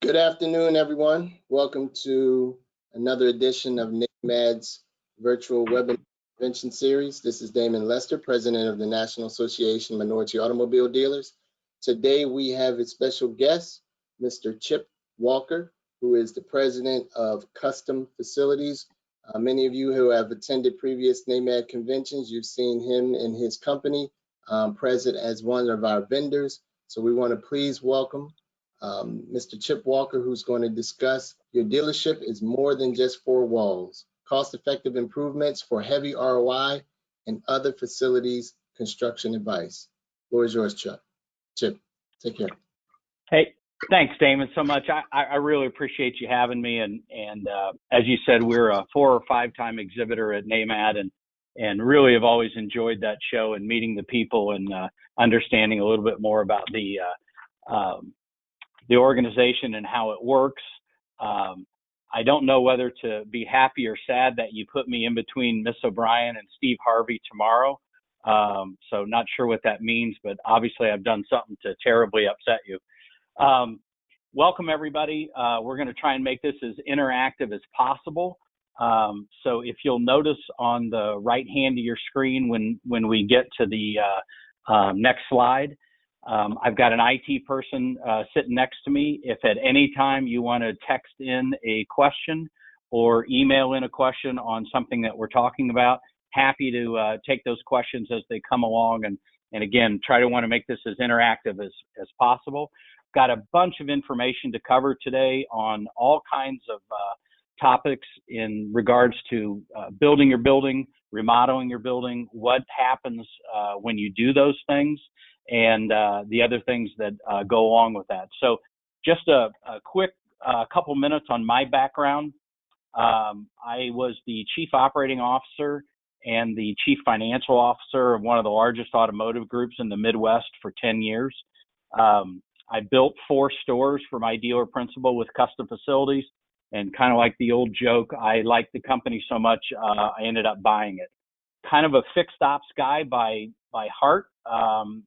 Good afternoon, everyone. Welcome to another edition of NAMAD's virtual webinar convention series. This is Damon Lester, president of the National Association of Minority Automobile Dealers. Today we have a special guest, Mr. Chip Walker, who is the president of Custom Facilities. Many of you who have attended previous NAMAD conventions, you've seen him and his company present as one of our vendors. So we want to please welcome Mr. Chip Walker, who's going to discuss your dealership is more than just four walls. Cost-effective improvements for heavy ROI and other facilities construction advice. Floor is yours, Chip. Chip, take care. Hey, thanks, Damon, so much. I really appreciate you having me. And as you said, we're a 4 or 5 time exhibitor at NAMAD, and really have always enjoyed that show and meeting the people and understanding a little bit more about the organization and how it works. I don't know whether to be happy or sad that you put me in between Miss O'Brien and Steve Harvey tomorrow. So not sure what that means, but obviously I've done something to terribly upset you. Welcome, everybody. We're going to try and make this as interactive as possible. So if you'll notice on the right hand of your screen when we get to the next slide, I've got an IT person sitting next to me. If at any time you want to text in a question or email in a question on something that we're talking about, happy to take those questions as they come along, and again, try to want to make this as interactive as possible. Got a bunch of information to cover today on all kinds of topics in regards to building your building, remodeling your building, what happens when you do those things, and the other things that go along with that. So just a quick couple minutes on my background. I was the chief operating officer and the chief financial officer of one of the largest automotive groups in the Midwest for 10 years. I built 4 stores for my dealer principal with Custom Facilities, and kind of like the old joke, I liked the company so much, I ended up buying it. Kind of a fixed ops guy by heart.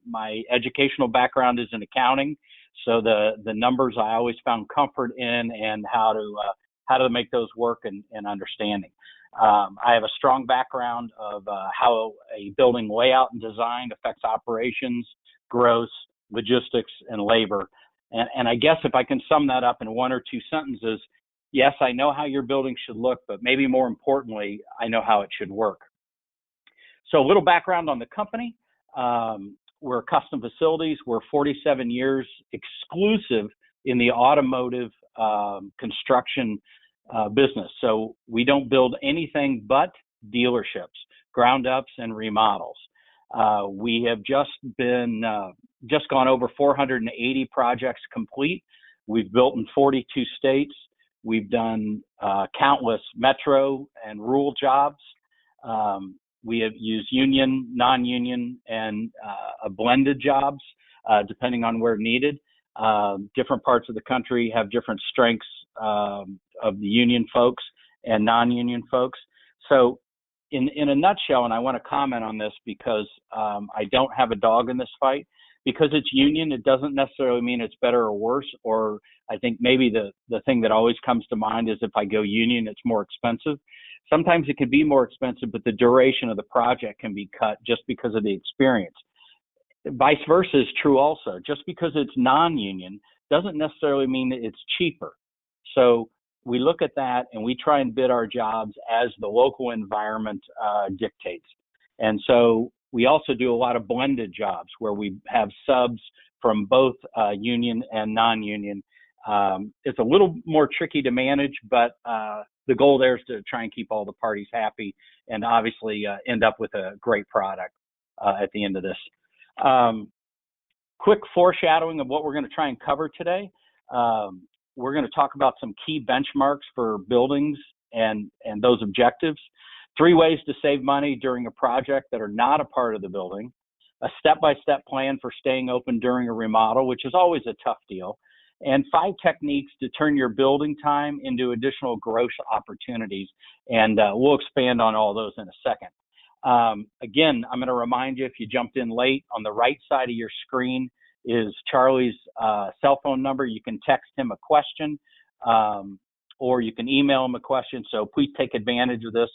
My educational background is in accounting, so the numbers I always found comfort in, and how to make those work and understanding. I have a strong background of how a building layout and design affects operations, growth, logistics, and labor. And I guess if I can sum that up in 1 or 2 sentences, yes, I know how your building should look, but maybe more importantly, I know how it should work. So a little background on the company. We're Custom Facilities. We're 47 years exclusive in the automotive construction business. So we don't build anything but dealerships, ground ups, and remodels. We have just gone over 480 projects complete. We've built in 42 states. We've done countless metro and rural jobs. We have used union, non-union, and blended jobs, depending on where needed. Different parts of the country have different strengths of the union folks and non-union folks. So in a nutshell, and I want to comment on this because I don't have a dog in this fight, because it's union, it doesn't necessarily mean it's better or worse. Or I think maybe the thing that always comes to mind is if I go union, it's more expensive. Sometimes it can be more expensive, but the duration of the project can be cut just because of the experience. Vice versa is true also. Just because it's non-union doesn't necessarily mean that it's cheaper. So we look at that and we try and bid our jobs as the local environment dictates. And so we also do a lot of blended jobs where we have subs from both union and non-union. It's a little more tricky to manage, but the goal there is to try and keep all the parties happy and obviously end up with a great product at the end of this. Quick foreshadowing of what we're going to try and cover today. We're going to talk about some key benchmarks for buildings and those objectives. 3 ways to save money during a project that are not a part of the building. A step-by-step plan for staying open during a remodel, which is always a tough deal. And 5 techniques to turn your building time into additional growth opportunities. And we'll expand on all those in a second. Again, I'm going to remind you, if you jumped in late, on the right side of your screen, is Charlie's cell phone number. You can text him a question, or you can email him a question. So please take advantage of this.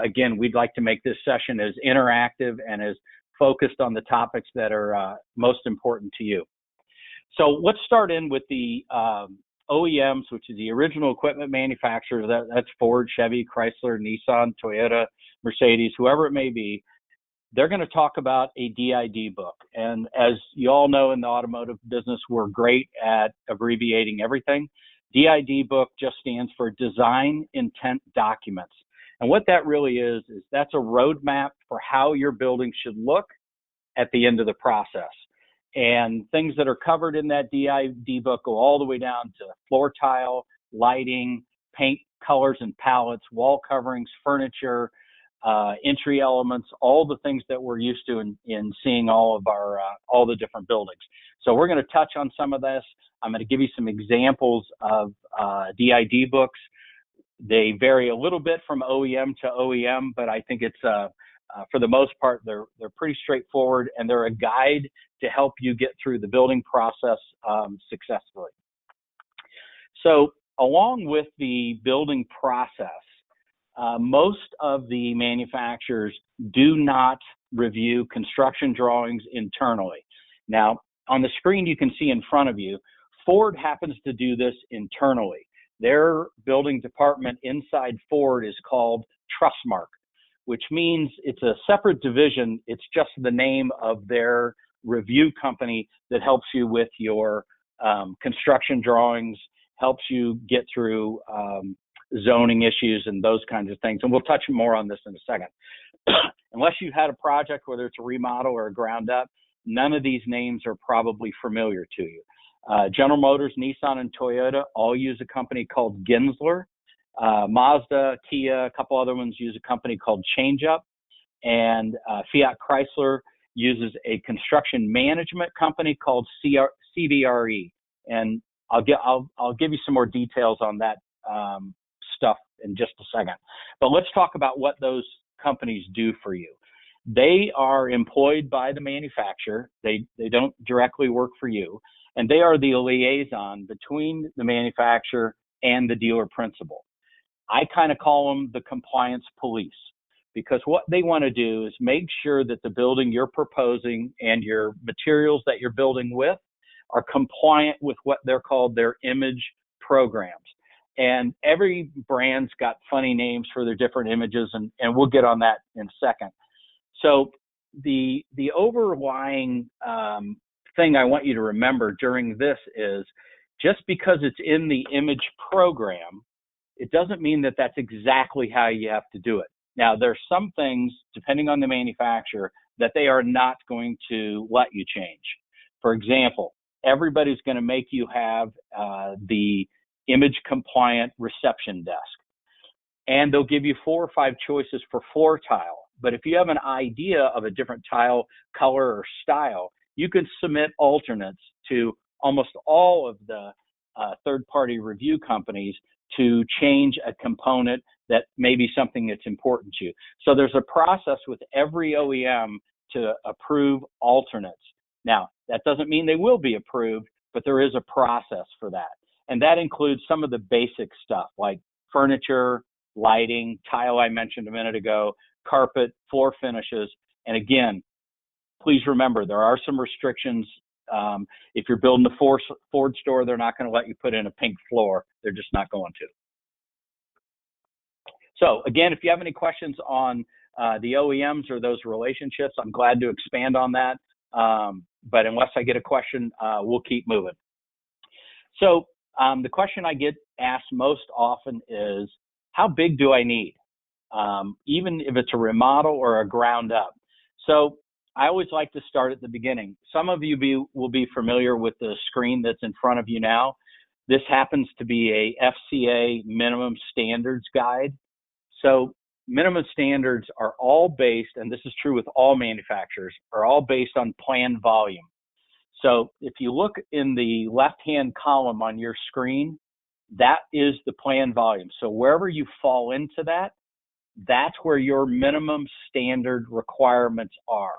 Again, we'd like to make this session as interactive and as focused on the topics that are most important to you. So let's start in with the OEMs, which is the original equipment manufacturers. That's Ford, Chevy, Chrysler, Nissan, Toyota, Mercedes, whoever it may be. They're going to talk about a DID book. And as you all know, in the automotive business, we're great at abbreviating everything. DID book just stands for Design Intent Documents. And what that really is that's a roadmap for how your building should look at the end of the process. And things that are covered in that DID book go all the way down to floor tile, lighting, paint colors and palettes, wall coverings, furniture, entry elements, all the things that we're used to in seeing all of our all the different buildings. So we're going to touch on some of this. I'm going to give you some examples of DID books. They vary a little bit from OEM to OEM, but I think it's for the most part they're pretty straightforward, and they're a guide to help you get through the building process successfully. So along with the building process, most of the manufacturers do not review construction drawings internally. Now, on the screen you can see in front of you, Ford happens to do this internally. Their building department inside Ford is called Trustmark, which means it's a separate division. It's just the name of their review company that helps you with your construction drawings, helps you get through zoning issues and those kinds of things. And we'll touch more on this in a second. Unless you've had a project, whether it's a remodel or a ground up, none of these names are probably familiar to you. General Motors, Nissan, and Toyota all use a company called Gensler. Mazda, Kia, a couple other ones use a company called ChangeUp. And Fiat Chrysler uses a construction management company called CBRE. And I'll give you some more details on that stuff in just a second. But let's talk about what those companies do for you. They are employed by the manufacturer. They don't directly work for you. And they are the liaison between the manufacturer and the dealer principal. I kind of call them the compliance police, because what they want to do is make sure that the building you're proposing and your materials that you're building with are compliant with what they're called their image programs. And every brand's got funny names for their different images, and we'll get on that in a second. So the overlying thing I want you to remember during this is, just because it's in the image program, it doesn't mean that that's exactly how you have to do it. Now, there's some things, depending on the manufacturer, that they are not going to let you change. For example, everybody's going to make you have the image compliant reception desk. And they'll give you 4 or 5 choices for floor tile. But if you have an idea of a different tile color or style, you can submit alternates to almost all of the third-party review companies to change a component that may be something that's important to you. So there's a process with every OEM to approve alternates. Now, that doesn't mean they will be approved, but there is a process for that. And that includes some of the basic stuff like furniture, lighting, tile I mentioned a minute ago, carpet, floor finishes. And again, please remember, there are some restrictions. If you're building a Ford store, they're not going to let you put in a pink floor. They're just not going to. So again, if you have any questions on the OEMs or those relationships, I'm glad to expand on that. But unless I get a question, we'll keep moving. So the question I get asked most often is, how big do I need? Even if it's a remodel or a ground up. So I always like to start at the beginning. Some of you will be familiar with the screen that's in front of you now. This happens to be a FCA minimum standards guide. So minimum standards are all based, and this is true with all manufacturers, are all based on planned volume. So if you look in the left-hand column on your screen, that is the planned volume. So wherever you fall into that, that's where your minimum standard requirements are.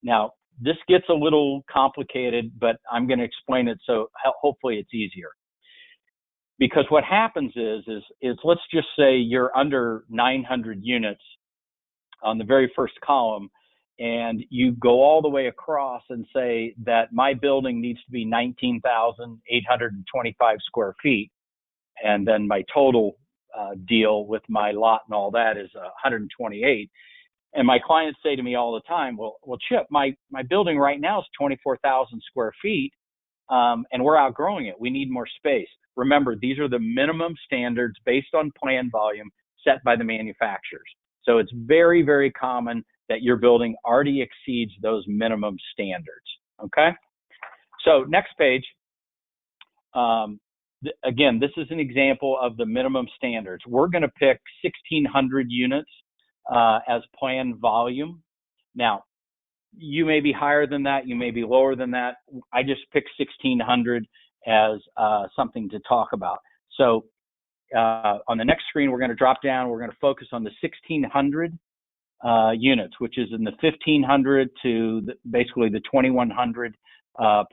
Now, This gets a little complicated, but I'm going to explain it so hopefully it's easier. Because what happens is let's just say you're under 900 units on the very first column, and you go all the way across and say that my building needs to be 19,825 square feet, and then my total deal with my lot and all that is 128. And my clients say to me all the time, well, Chip, my building right now is 24,000 square feet, and we're outgrowing it. We need more space. Remember, these are the minimum standards based on plan volume set by the manufacturers. So it's very, very common that your building already exceeds those minimum standards, okay? So next page. Again, this is an example of the minimum standards. We're going to pick 1,600 units as planned volume. Now, you may be higher than that, you may be lower than that. I just picked 1,600 as something to talk about. So on the next screen, we're going to drop down. We're going to focus on the 1,600 units, which is in the 1,500 to basically the 2,100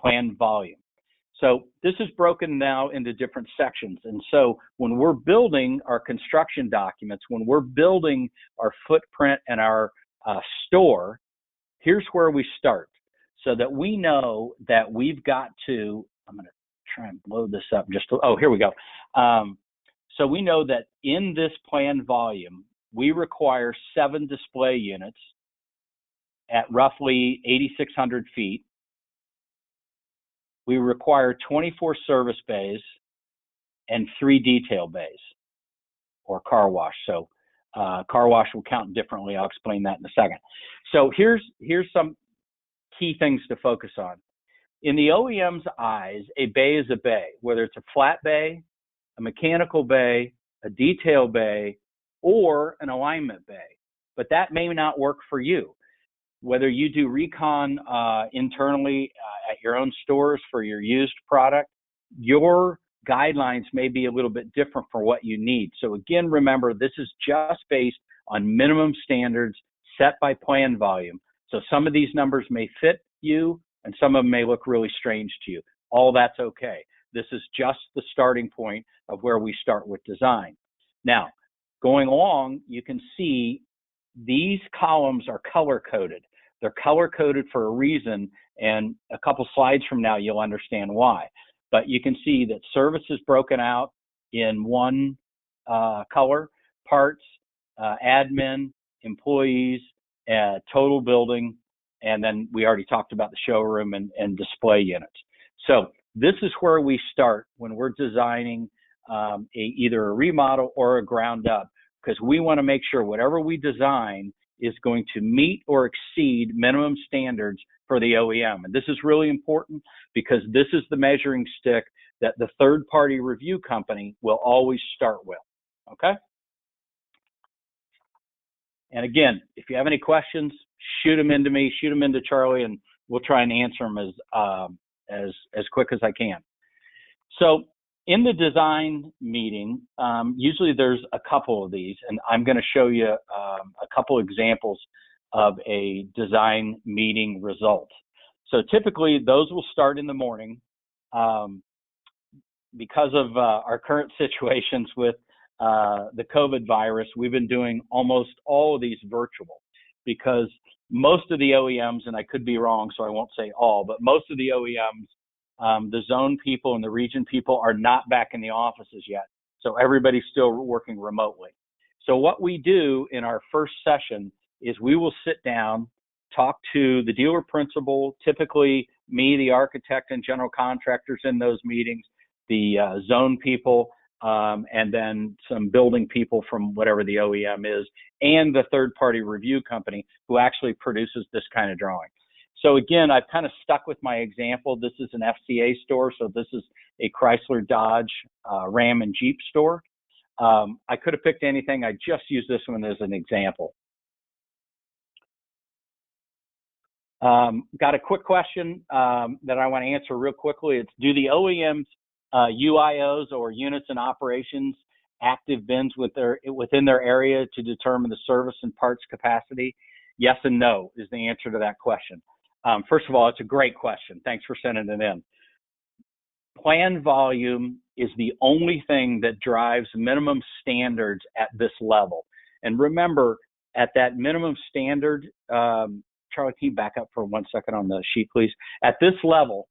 planned volume. So this is broken now into different sections. And so when we're building our construction documents, when we're building our footprint and our store, here's where we start so that we know that we've got to, I'm going to try and blow this up just, oh, here we go. So we know that in this planned volume, we require 7 display units at roughly 8,600 feet. We require 24 service bays and 3 detail bays or car wash. So car wash will count differently. I'll explain that in a second. So here's some key things to focus on. In the OEM's eyes, a bay is a bay, whether it's a flat bay, a mechanical bay, a detail bay, or an alignment bay. But that may not work for you. Whether you do recon internally at your own stores for your used product, your guidelines may be a little bit different for what you need. So again, remember, this is just based on minimum standards set by plan volume. So some of these numbers may fit you and some of them may look really strange to you. All that's okay. This is just the starting point of where we start with design. Now, going along, you can see these columns are color-coded. They're color-coded for a reason, and a couple slides from now, you'll understand why. But you can see that service is broken out in one color, parts, admin, employees, total building, and then we already talked about the showroom and display units. So this is where we start when we're designing either a remodel or a ground up, because we want to make sure whatever we design is going to meet or exceed minimum standards for the OEM. And this is really important because this is the measuring stick that the third-party review company will always start with, okay? And again, if you have any questions, shoot them into me, shoot them into Charlie, and we'll try and answer them as quick as I can. So in the design meeting, usually there's a couple of these, and I'm going to show you a couple examples of a design meeting result. So typically those will start in the morning. Because of our current situations with the COVID virus, we've been doing almost all of these virtual because most of the OEMs, and I could be wrong, so I won't say all, but most of the OEMs, the zone people and the region people are not back in the offices yet. So everybody's still working remotely. So what we do in our first session is we will sit down, talk to the dealer principal, typically me, the architect and general contractors in those meetings, the zone people, and then some building people from whatever the OEM is, and the third-party review company who actually produces this kind of drawing. So again, I've kind of stuck with my example. This is an FCA store, so this is a Chrysler, Dodge, Ram, and Jeep store. I could have picked anything. I just used this one as an example. Got a quick question that I want to answer real quickly. It's, do the OEMs UIOs or units in operations active bins within their area to determine the service and parts capacity? Yes and no is the answer to that question. First of all, it's a great question. Thanks for sending it in. Plan volume is the only thing that drives minimum standards at this level. And remember, at that minimum standard, Charlie, can you back up for 1 second on the sheet, please? At this level,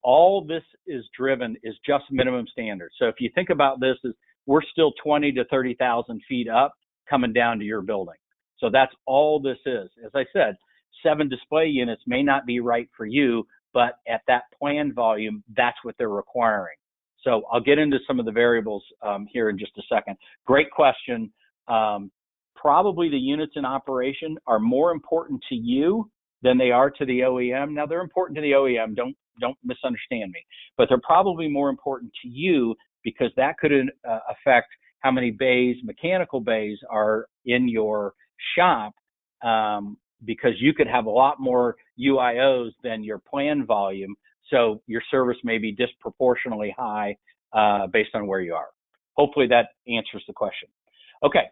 all this is driven is just minimum standards. So if you think about this as we're still 20 to 30,000 feet up coming down to your building. So that's all this is. As I said, 7 display units may not be right for you, but at that plan volume, that's what they're requiring. So I'll get into some of the variables here in just a second. Great question. Probably the units in operation are more important to you than they are to the OEM. Now they're important to the OEM, don't misunderstand me, but they're probably more important to you because that could affect how many bays, mechanical bays, are in your shop, because you could have a lot more UIOs than your plan volume, so your service may be disproportionately high based on where you are. Hopefully that answers the question. Okay,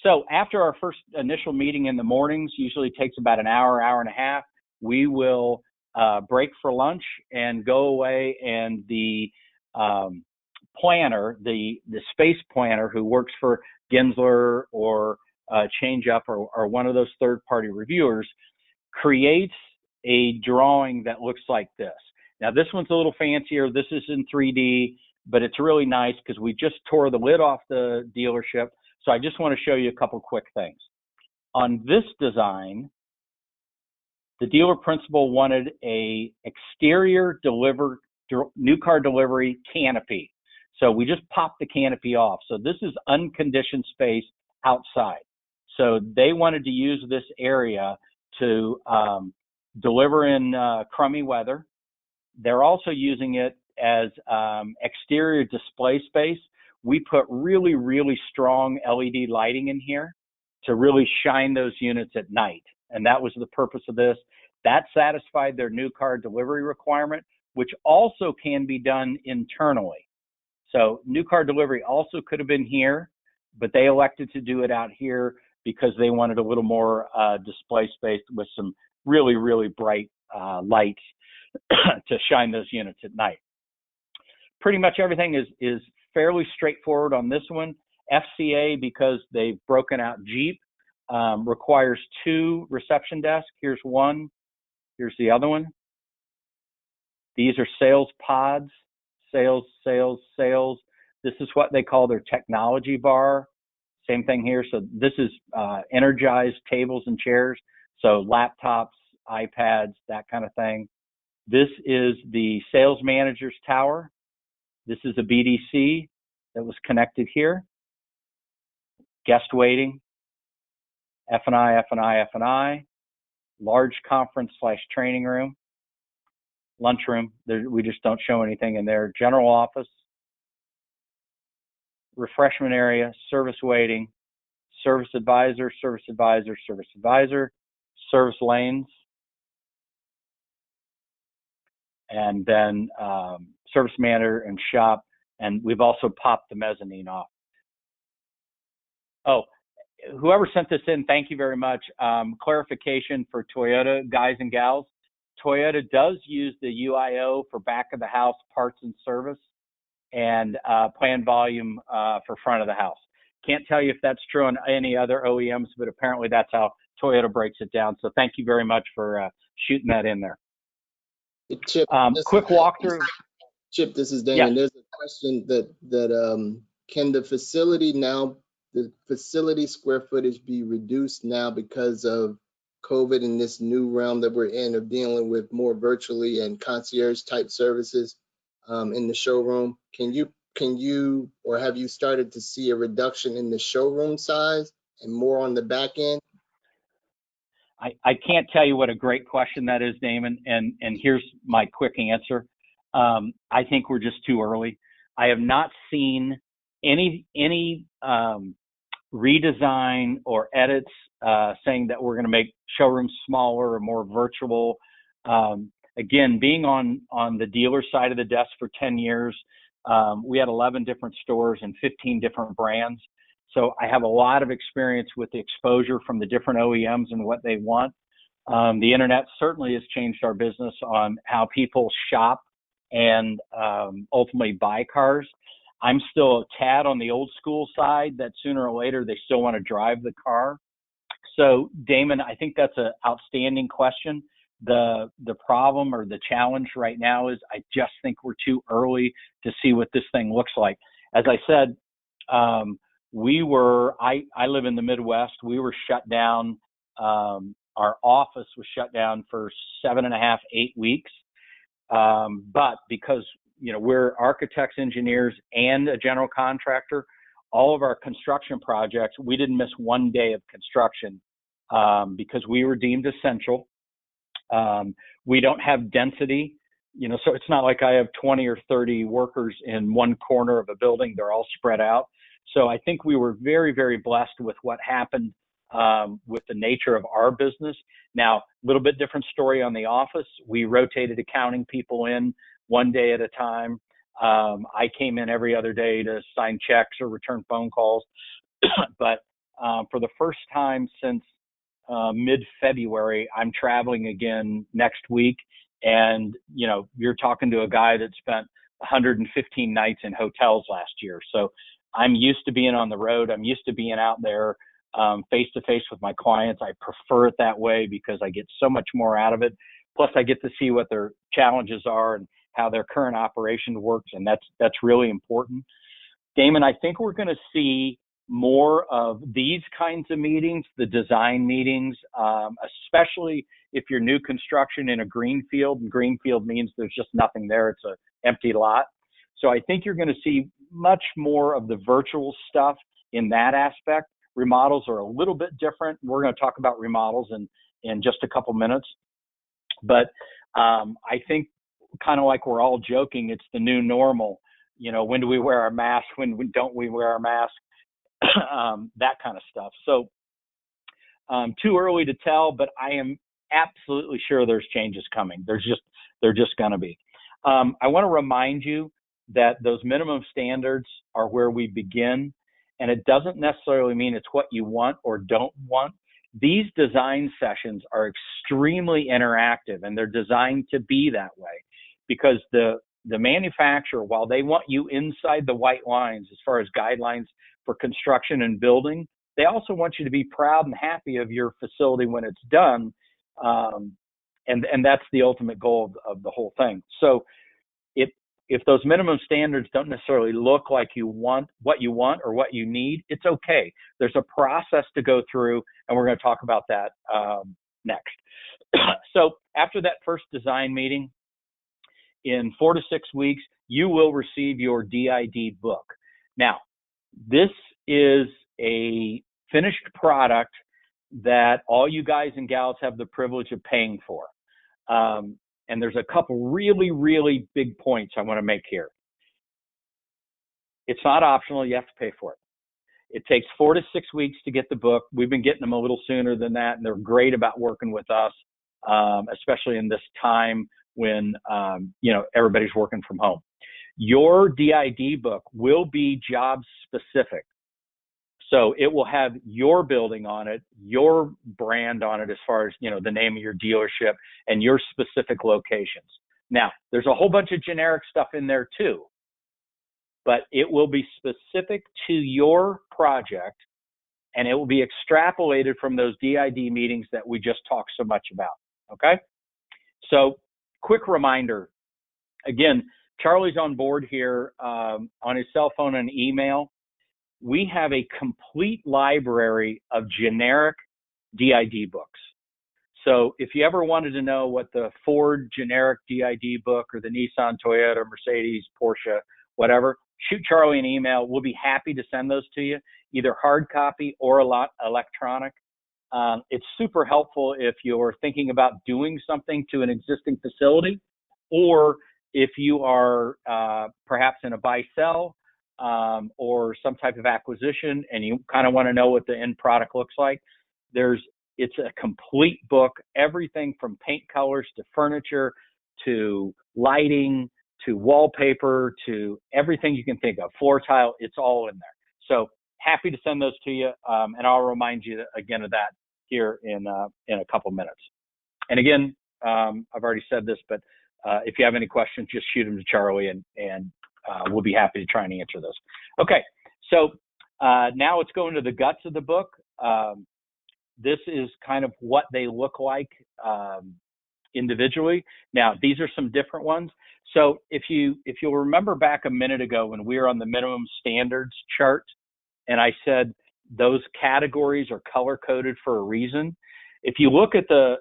so after our first initial meeting in the mornings, usually takes about an hour, hour and a half, we will break for lunch and go away, and the planner, the space planner who works for Gensler or Change Up or one of those third-party reviewers, creates a drawing that looks like this. Now this one's a little fancier. This is in 3D, but it's really nice because we just tore the lid off the dealership. So I just want to show you a couple quick things. On this design, the dealer principal wanted a exterior new car delivery canopy. So we just popped the canopy off. So this is unconditioned space outside. So they wanted to use this area to deliver in crummy weather. They're also using it as exterior display space. We put really, really strong LED lighting in here to really shine those units at night. And that was the purpose of this. That satisfied their new car delivery requirement, which also can be done internally. So new car delivery also could have been here, but they elected to do it out here because they wanted a little more display space with some really, really bright lights to shine those units at night. Pretty much everything is fairly straightforward on this one. FCA, because they've broken out Jeep, requires 2 reception desks. Here's one, here's the other one. These are sales pods, sales. This is what they call their technology bar. Same thing here. So this is energized tables and chairs. So laptops, iPads, that kind of thing. This is the sales manager's tower. This is a BDC that was connected here. Guest waiting, F&I, large conference / training room, lunchroom. We just don't show anything in there. General office, refreshment area, service waiting, service advisor, service lanes, and then service manager and shop. And we've also popped the mezzanine off. Oh, whoever sent this in, thank you very much. Clarification for Toyota guys and gals. Toyota does use the UIO for back of the house parts and service, and plan volume for front of the house. Can't tell you if that's true on any other OEMs, but apparently that's how Toyota breaks it down. So thank you very much for shooting that in there. Chip, quick walkthrough. Chip, this is Damon. Yes. There's a question that can the facility square footage be reduced now because of COVID and this new realm that we're in of dealing with more virtually and concierge type services in the showroom? Can you or have you started to see a reduction in the showroom size and more on the back end? I can't tell you what a great question that is, Damon, and here's my quick answer. I think we're just too early. I have not seen any redesign or edits saying that we're going to make showrooms smaller or more virtual. Again, being on the dealer side of the desk for 10 years, we had 11 different stores and 15 different brands. So I have a lot of experience with the exposure from the different OEMs and what they want. The internet certainly has changed our business on how people shop and ultimately buy cars. I'm still a tad on the old school side that sooner or later they still want to drive the car. So Damon, I think that's an outstanding question. The problem or the challenge right now is I just think we're too early to see what this thing looks like. As I said, I live in the Midwest. We were shut down. Our office was shut down for 7.5, 8 weeks. But because, we're architects, engineers, and a general contractor, all of our construction projects, we didn't miss one day of construction because we were deemed essential. We don't have density, so it's not like I have 20 or 30 workers in one corner of a building. They're all spread out. So I think we were very, very blessed with what happened with the nature of our business. Now, a little bit different story on the office. We rotated accounting people in one day at a time. I came in every other day to sign checks or return phone calls. But for the first time since mid-February, I'm traveling again next week. And, you're talking to a guy that spent 115 nights in hotels last year. So I'm used to being on the road. I'm used to being out there face to face with my clients. I prefer it that way because I get so much more out of it. Plus I get to see what their challenges are and how their current operation works. And that's really important. Damon, I think we're going to see more of these kinds of meetings, the design meetings, especially if you're new construction in a greenfield, and greenfield means there's just nothing there. It's an empty lot. So I think you're going to see much more of the virtual stuff in that aspect. Remodels are a little bit different. We're going to talk about remodels in just a couple minutes. But I think kind of like we're all joking, it's the new normal. When do we wear our mask? When don't we wear our mask? That kind of stuff. So too early to tell, but I am absolutely sure there's changes coming. They're just going to be. I want to remind you that those minimum standards are where we begin, and it doesn't necessarily mean it's what you want or don't want. These design sessions are extremely interactive, and they're designed to be that way because the manufacturer, while they want you inside the white lines as far as guidelines for construction and building, they also want you to be proud and happy of your facility when it's done. And that's the ultimate goal of the whole thing. So if those minimum standards don't necessarily look like what you want or what you need, it's okay. There's a process to go through, and we're going to talk about that next. So after that first design meeting, in 4 to 6 weeks, you will receive your DID book. Now, this is a finished product that all you guys and gals have the privilege of paying for. And there's a couple really, really big points I want to make here. It's not optional. You have to pay for it. It takes 4 to 6 weeks to get the book. We've been getting them a little sooner than that, and they're great about working with us, especially in this time when, everybody's working from home. Your DID book will be job specific. So it will have your building on it, your brand on it as far as, the name of your dealership and your specific locations. Now, there's a whole bunch of generic stuff in there too, but it will be specific to your project, and it will be extrapolated from those DID meetings that we just talked so much about, okay? So quick reminder, again, Charlie's on board here on his cell phone and email. We have a complete library of generic DID books. So if you ever wanted to know what the Ford generic DID book or the Nissan, Toyota, Mercedes, Porsche, whatever, shoot Charlie an email. We'll be happy to send those to you, either hard copy or electronic. It's super helpful if you're thinking about doing something to an existing facility, or if you are perhaps in a buy-sell or some type of acquisition and you kind of want to know what the end product looks like. It's a complete book, everything from paint colors to furniture to lighting to wallpaper to everything you can think of, floor tile, it's all in there. So happy to send those to you, and I'll remind you again of that here in a couple minutes. And again, I've already said this, but if you have any questions, just shoot them to Charlie, and we'll be happy to try and answer those. Okay, so now let's go into the guts of the book. This is kind of what they look like individually. Now, these are some different ones. So if you'll remember back a minute ago when we were on the minimum standards chart, and I said those categories are color coded for a reason. If you look at the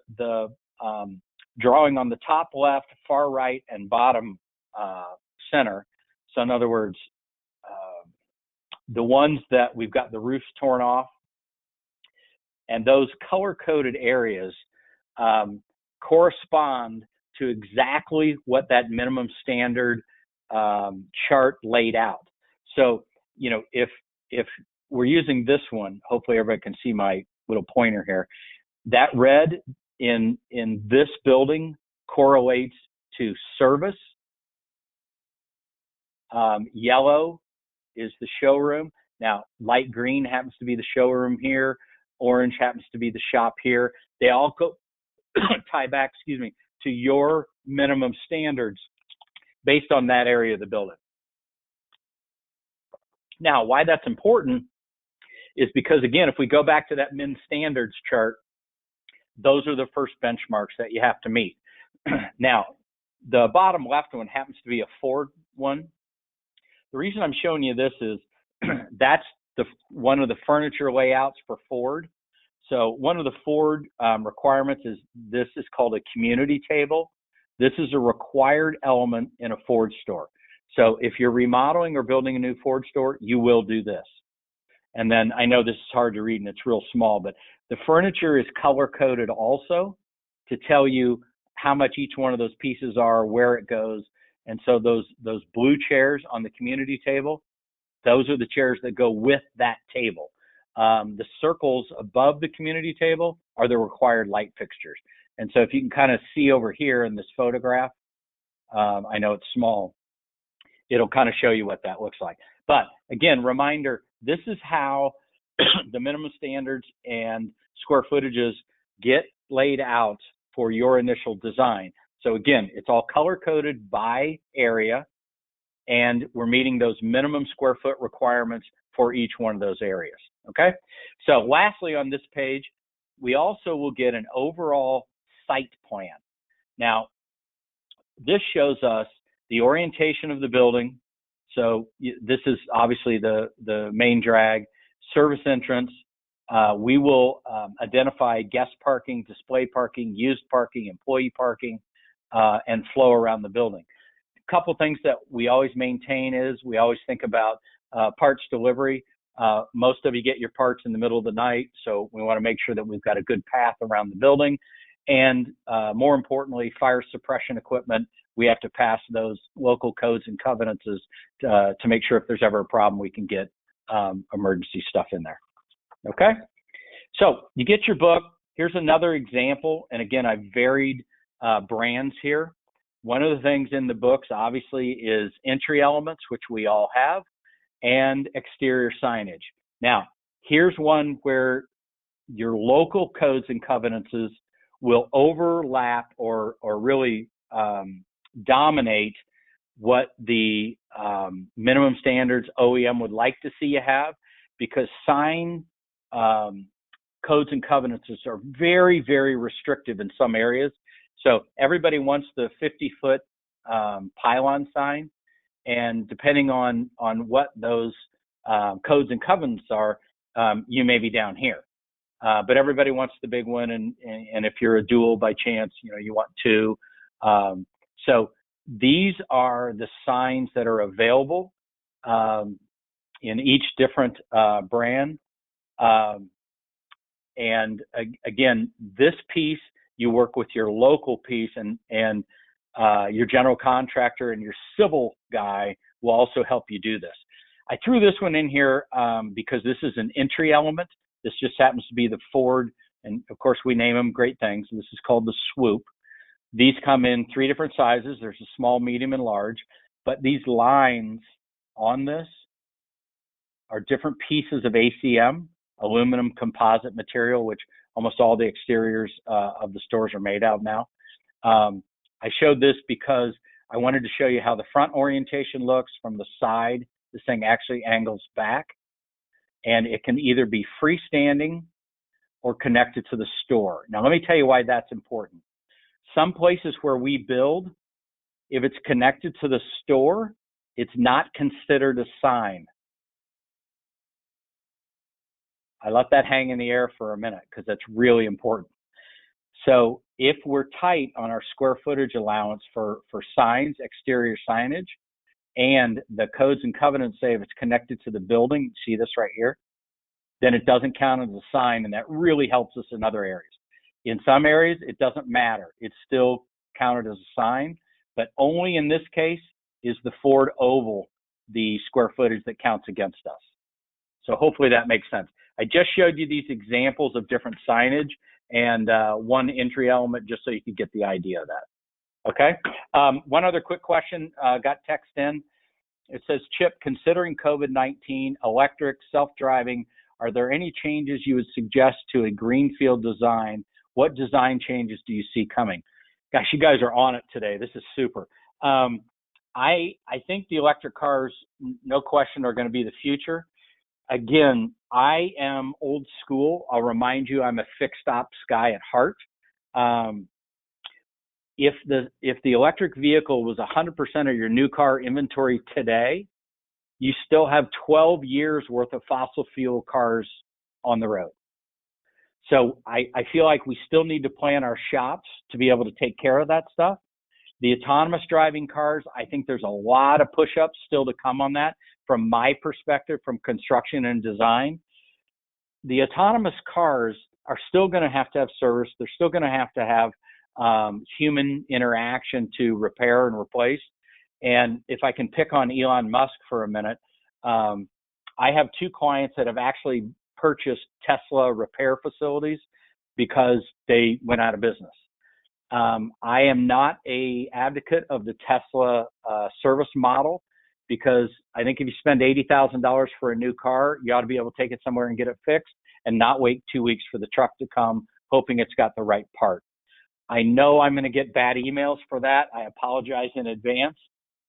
drawing on the top left, far right, and bottom center, so in other words, the ones that we've got the roofs torn off, and those color-coded areas correspond to exactly what that minimum standard chart laid out. So, you know, if we're using this one, hopefully everybody can see my little pointer here. That red in this building correlates to service. Yellow is the showroom. Now, light green happens to be the showroom here. Orange happens to be the shop here. They all go tie back, to your minimum standards based on that area of the building. Now, why that's important is because, again, if we go back to that min standards chart, those are the first benchmarks that you have to meet. Now, the bottom left one happens to be a Ford one. The reason I'm showing you this is that's one of the furniture layouts for Ford. So one of the Ford requirements is this is called a community table. This is a required element in a Ford store. So if you're remodeling or building a new Ford store, you will do this. And then I know this is hard to read and it's real small, but the furniture is color coded also to tell you how much each one of those pieces are, where it goes. And so those blue chairs on the community table, those are the chairs that go with that table. The circles above the community table are the required light fixtures. And so if you can kind of see over here in this photograph, I know it's small, it'll kind of show you what that looks like. But again, reminder, this is how the minimum standards and square footages get laid out for your initial design. So again, it's all color coded by area, and we're meeting those minimum square foot requirements for each one of those areas, okay? So lastly on this page, we also will get an overall site plan. Now, this shows us the orientation of the building. So this is obviously the main drag, service entrance. We will identify guest parking, display parking, used parking, employee parking, and flow around the building. A couple things that we always maintain is we always think about parts delivery. Most of you get your parts in the middle of the night, so we want to make sure that we've got a good path around the building. And more importantly, fire suppression equipment, we have to pass those local codes and covenants to make sure if there's ever a problem, we can get emergency stuff in there. Okay? So you get your book. Here's another example. And again, I've varied brands here. One of the things in the books, obviously, is entry elements, which we all have, and exterior signage. Now, here's one where your local codes and covenants will overlap or really dominate what the minimum standards OEM would like to see you have, because sign codes and covenants are very, very restrictive in some areas. So everybody wants the 50-foot pylon sign, and depending on what those codes and covenants are, you may be down here. But everybody wants the big one, and if you're a dual by chance, you want two. So these are the signs that are available in each different brand. And again, this piece, you work with your local piece, and your general contractor and your civil guy will also help you do this. I threw this one in here because this is an entry element. This just happens to be the Ford, and of course we name them great things. This is called the Swoop. These come in 3 different sizes. There's a small, medium, and large. But these lines on this are different pieces of ACM aluminum composite material, which almost all the exteriors of the stores are made out of now. I showed this because I wanted to show you how the front orientation looks from the side. This thing actually angles back, and it can either be freestanding or connected to the store. Now, let me tell you why that's important. Some places where we build, if it's connected to the store, it's not considered a sign. I let that hang in the air for a minute because that's really important. So if we're tight on our square footage allowance for signs, exterior signage, and the codes and covenants say if it's connected to the building, see this right here, then it doesn't count as a sign, and that really helps us in other areas. In some areas, it doesn't matter. It's still counted as a sign, but only in this case is the Ford oval the square footage that counts against us. So hopefully that makes sense. I just showed you these examples of different signage and one entry element just so you could get the idea of that. Okay. One other quick question got text in. It says, Chip, considering COVID-19, electric, self-driving, are there any changes you would suggest to a greenfield design? What design changes do you see coming? Gosh, you guys are on it today. This is super. I think the electric cars, no question, are going to be the future. Again, I am old school. I'll remind you, I'm a fixed ops guy at heart. If the electric vehicle was 100% of your new car inventory today, you still have 12 years worth of fossil fuel cars on the road. So I feel like we still need to plan our shops to be able to take care of that stuff. The autonomous driving cars, I think there's a lot of push-ups still to come on that from my perspective, from construction and design. The autonomous cars are still going to have service. They're still going to have human interaction to repair and replace. And if I can pick on Elon Musk for a minute, I have two clients that have actually purchased Tesla repair facilities because they went out of business. I am not an advocate of the Tesla service model because I think if you spend $80,000 for a new car, you ought to be able to take it somewhere and get it fixed and not wait 2 weeks for the truck to come, hoping it's got the right part. I know I'm going to get bad emails for that. I apologize in advance.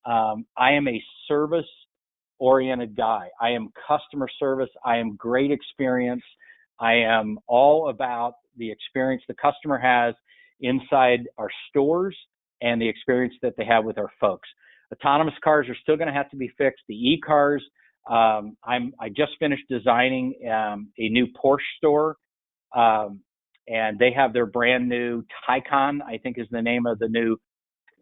I am a service-oriented guy. I am customer service. I am great experience. I am all about the experience the customer has inside our stores and the experience that they have with our folks. Autonomous cars are still going to have to be fixed. The e-cars, I just finished designing a new Porsche store, and they have their brand new Taycan, I think is the name of the new,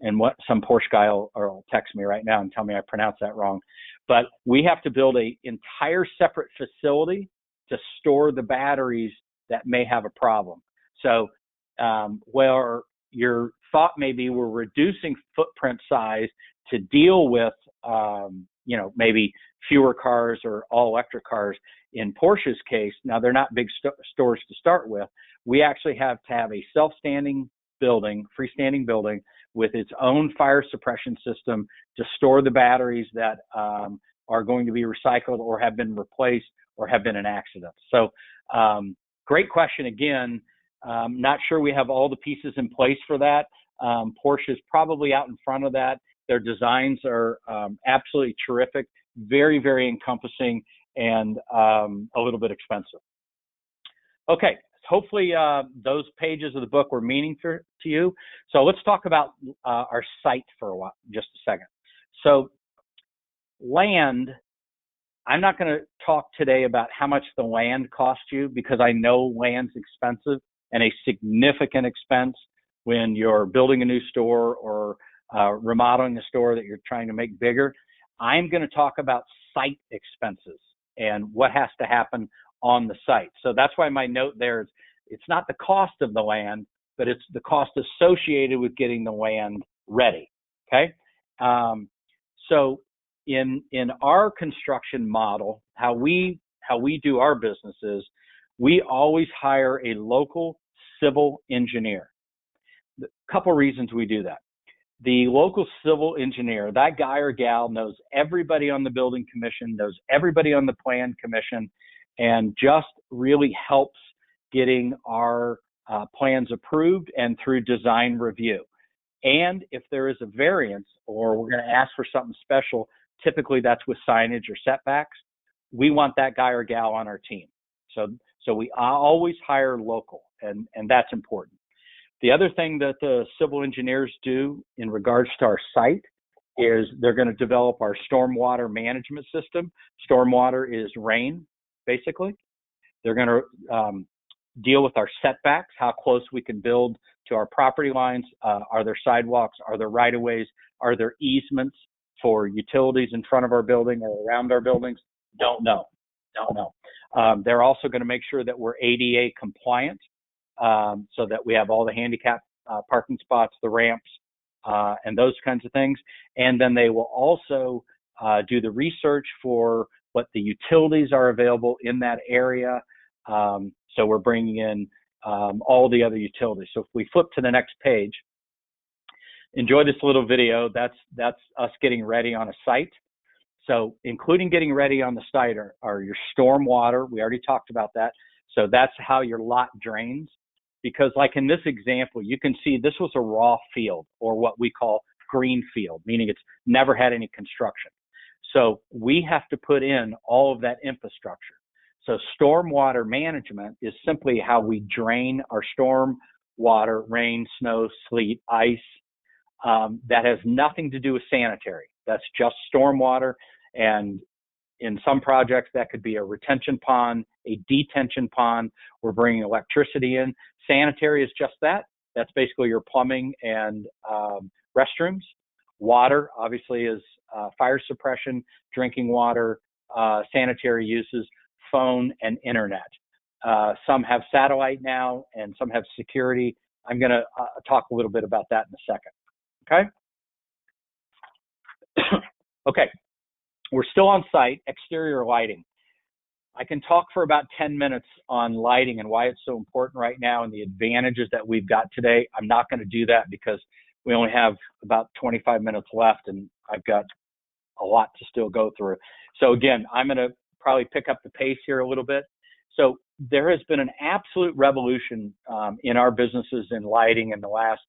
and what some Porsche guy will text me right now and tell me I pronounced that wrong. But we have to build an entire separate facility to store the batteries that may have a problem. So where your thought may be we're reducing footprint size to deal with, maybe fewer cars or all electric cars. In Porsche's case, now they're not big stores to start with. We actually have to have a self-standing building, freestanding building with its own fire suppression system to store the batteries that are going to be recycled or have been replaced or have been in accidents. So great question again. Not sure we have all the pieces in place for that. Porsche is probably out in front of that. Their designs are absolutely terrific, very, very encompassing, and a little bit expensive. Okay, hopefully those pages of the book were meaningful to you. So let's talk about our site for a while, just a second. So land, I'm not going to talk today about how much the land costs you because I know land's expensive and a significant expense when you're building a new store or remodeling a store that you're trying to make bigger. I'm going to talk about site expenses and what has to happen on the site. So that's why my note there is it's not the cost of the land, but it's the cost associated with getting the land ready. Okay. So in our construction model, how we do our business is we always hire a local civil engineer. A couple reasons we do that. The local civil engineer, that guy or gal knows everybody on the building commission, knows everybody on the plan commission. and just really helps getting our plans approved and through design review. And if there is a variance or we're going to ask for something special, typically that's with signage or setbacks, we want that guy or gal on our team. So we always hire local, and that's important. The other thing that the civil engineers do in regards to our site is they're going to develop our stormwater management system. Stormwater is rain, basically. They're going to deal with our setbacks, how close we can build to our property lines. Are there sidewalks? Are there right-of-ways? Are there easements for utilities in front of our building or around our buildings? Don't know. They're also going to make sure that we're ADA compliant, so that we have all the handicap parking spots, the ramps, and those kinds of things. And then they will also do the research for what the utilities are available in that area. So we're bringing in all the other utilities. So if we flip to the next page, enjoy this little video. That's us getting ready on a site. So including getting ready on the site are your storm water. We already talked about that. So that's how your lot drains. Because like in this example, you can see this was a raw field, or what we call green field, meaning it's never had any construction. So we have to put in all of that infrastructure. So stormwater management is simply how we drain our storm water, rain, snow, sleet, ice. That has nothing to do with sanitary. That's just stormwater. And in some projects, that could be a retention pond, a detention pond. We're bringing electricity in. Sanitary is just that. That's basically your plumbing and restrooms. Water, obviously, is fire suppression, drinking water, sanitary uses, phone, and internet. Some have satellite now, and some have security. I'm going to talk a little bit about that in a second. Okay? Okay. We're still on site, exterior lighting. I can talk for about 10 minutes on lighting and why it's so important right now and the advantages that we've got today. I'm not going to do that because we only have about 25 minutes left and I've got a lot to still go through. So again, I'm going to probably pick up the pace here a little bit. So there has been an absolute revolution in our businesses in lighting in the last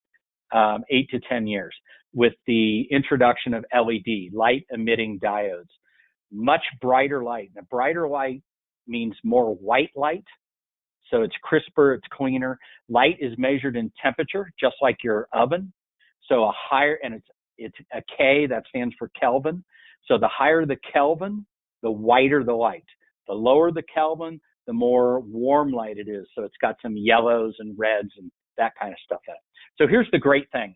8 to 10 years with the introduction of LED, light emitting diodes. Much brighter light. Now, brighter light means more white light. So it's crisper, it's cleaner. Light is measured in temperature, just like your oven. So a higher, and it's a K, that stands for Kelvin. So the higher the Kelvin, the whiter the light. The lower the Kelvin, the more warm light it is. So it's got some yellows and reds and that kind of stuff in it. So here's the great thing